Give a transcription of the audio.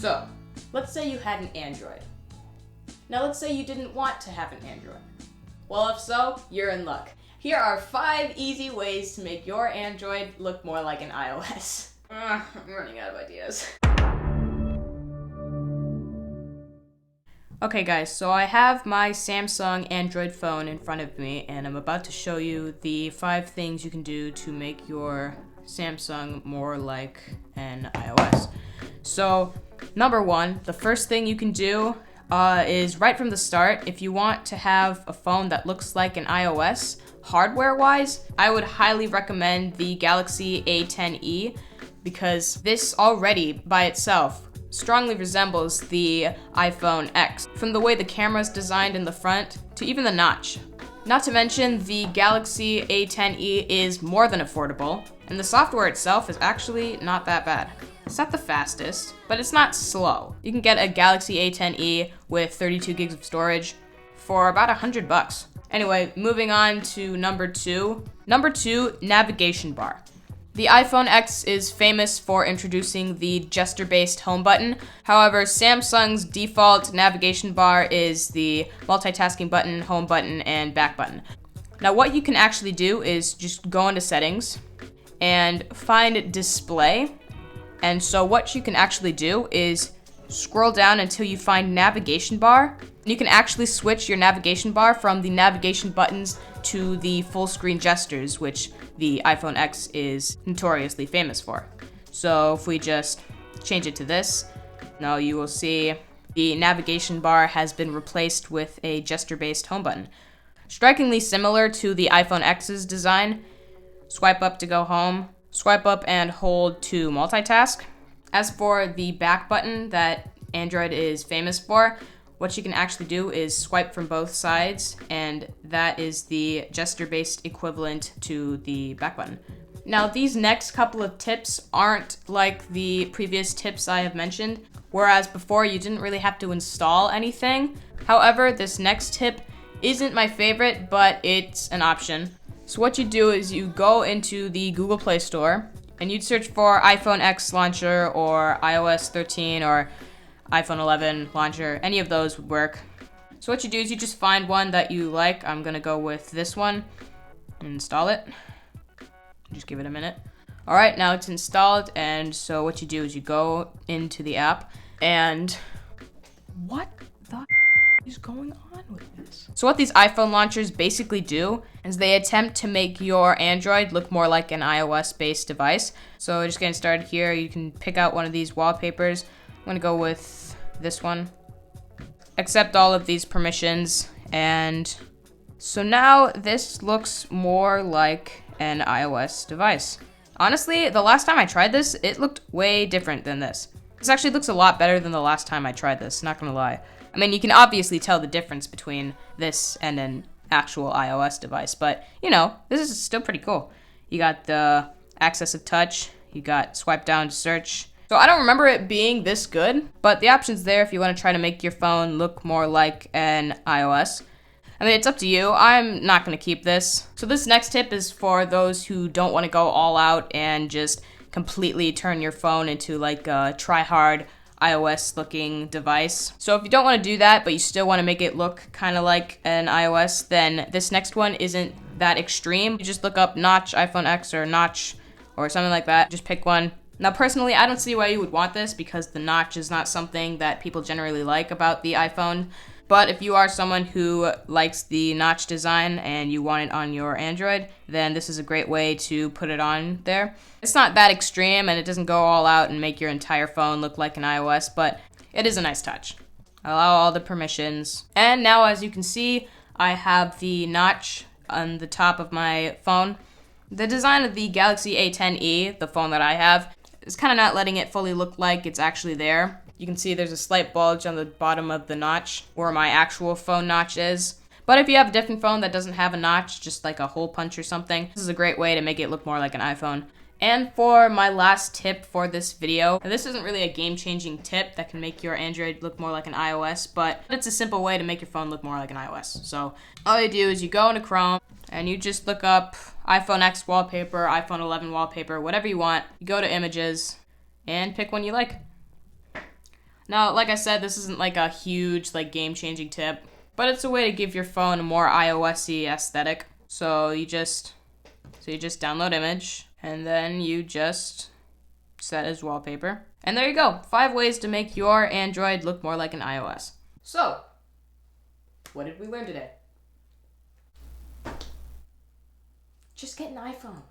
So, let's say you had an Android. Now let's say you didn't want to have an Android. Well, if so, you're in luck. Here are 5 easy ways to make your Android look more like an iOS. I'm running out of ideas. Okay guys, so I have my Samsung Android phone in front of me, and I'm about to show you the 5 things you can do to make your Samsung more like an iOS. So, number 1, the first thing you can do is right from the start, if you want to have a phone that looks like an iOS, hardware-wise, I would highly recommend the Galaxy A10e, because this already, by itself, strongly resembles the iPhone X, from the way the camera's designed in the front to even the notch. Not to mention, the Galaxy A10e is more than affordable, and the software itself is actually not that bad. It's not the fastest, but it's not slow. You can get a Galaxy A10e with 32 gigs of storage for about $100. Anyway, moving on to number 2. Number 2, navigation bar. The iPhone X is famous for introducing the gesture-based home button. However, Samsung's default navigation bar is the multitasking button, home button, and back button. Now, what you can actually do is just go into settings and find display. And so what you can actually do is scroll down until you find navigation bar. You can actually switch your navigation bar from the navigation buttons to the full screen gestures, which the iPhone X is notoriously famous for. So if we just change it to this, now you will see the navigation bar has been replaced with a gesture-based home button. Strikingly similar to the iPhone X's design. Swipe up to go home, swipe up and hold to multitask. As for the back button that Android is famous for, what you can actually do is swipe from both sides, and that is the gesture-based equivalent to the back button. Now, these next couple of tips aren't like the previous tips I have mentioned, whereas before you didn't really have to install anything. However, this next tip isn't my favorite, but it's an option. So what you do is you go into the Google Play Store, and you'd search for iPhone X launcher or iOS 13 or iPhone 11 launcher. Any of those would work. So what you do is you just find one that you like. I'm gonna go with this one and install it. Just give it a minute. All right, now it's installed, and so what you do is you go into the app, and what the is going on with this? So what these iPhone launchers basically do is they attempt to make your Android look more like an iOS-based device. So just getting started here, you can pick out one of these wallpapers. I'm gonna go with this one. Accept all of these permissions, and so now this looks more like an iOS device. Honestly, the last time I tried this, it looked way different than this. This actually looks a lot better than the last time I tried this, not gonna lie. I mean, you can obviously tell the difference between this and an actual iOS device, but, you know, this is still pretty cool. You got the access of touch, you got swipe down to search. So I don't remember it being this good, but the option's there if you want to try to make your phone look more like an iOS. I mean, it's up to you. I'm not going to keep this. So this next tip is for those who don't want to go all out and just completely turn your phone into like a try-hard iOS looking device. So if you don't want to do that, but you still want to make it look kind of like an iOS, then this next one isn't that extreme. You just look up notch iPhone X or notch or something like that. Just pick one. Now personally, I don't see why you would want this because the notch is not something that people generally like about the iPhone. But if you are someone who likes the notch design and you want it on your Android, then this is a great way to put it on there. It's not that extreme and it doesn't go all out and make your entire phone look like an iOS, but it is a nice touch. Allow all the permissions. And now, as you can see, I have the notch on the top of my phone. The design of the Galaxy A10e, the phone that I have, is kind of not letting it fully look like it's actually there. You can see there's a slight bulge on the bottom of the notch where my actual phone notch is. But if you have a different phone that doesn't have a notch, just like a hole punch or something, this is a great way to make it look more like an iPhone. And for my last tip for this video, this isn't really a game-changing tip that can make your Android look more like an iOS, but it's a simple way to make your phone look more like an iOS. So all you do is you go into Chrome and you just look up iPhone X wallpaper, iPhone 11 wallpaper, whatever you want. You go to images and pick one you like. Now, like I said, this isn't like a huge, like, game-changing tip, but it's a way to give your phone a more iOS-y aesthetic. So you just download image, and then you just set as wallpaper. And there you go. 5 ways to make your Android look more like an iOS. So, what did we learn today? Just get an iPhone.